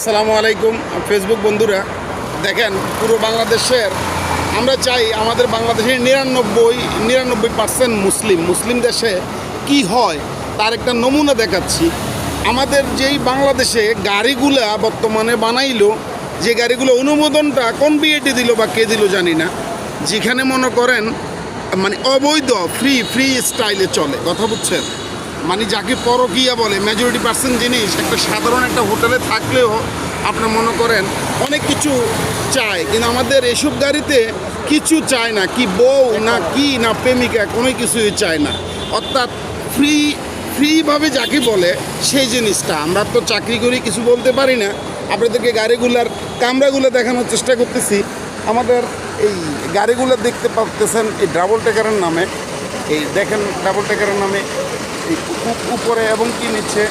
আসসালামু আলাইকুম ফেসবুক বন্ধুরা। দেখেন, পুরো বাংলাদেশের আমরা চাই আমাদের বাংলাদেশের 99% মুসলিম দেশে কি হয় তার একটা নমুনা দেখাচ্ছি। আমাদের যেই বাংলাদেশে গাড়িগুলা বর্তমানে বানাইলো, যে গাড়িগুলো অনুমোদনটা কোন বিএটি দিল বা কে দিল জানি না, যেখানে মনে করেন মানে অবৈধ ফ্রি স্টাইলে চলে, কথা বুঝছেন? মানে যাকে পরকীয়া বলে, মেজরিটি পার্সেন্ট জিনিস একটা সাধারণ একটা হোটেলে থাকলেও আপনার মনে করেন অনেক কিছু চায়, কিন্তু আমাদের এসব গাড়িতে কিছু চায় না, কি বউ না কি না প্রেমিকা, কোনো কিছুই চায় না। অর্থাৎ ফ্রিভাবে যাকে বলে সেই জিনিসটা। আমরা তো চাকরি করি, কিছু বলতে পারি না। আপনাদেরকে গাড়িগুলার কামরাগুলো দেখানোর চেষ্টা করতেছি। আমাদের এই গাড়িগুলো দেখতে পাচ্ছেন এই ডাবল টেকারের নামে, এই দেখেন ডাবল টেকারের নামে এই উপরে এবং কি নিচ্ছে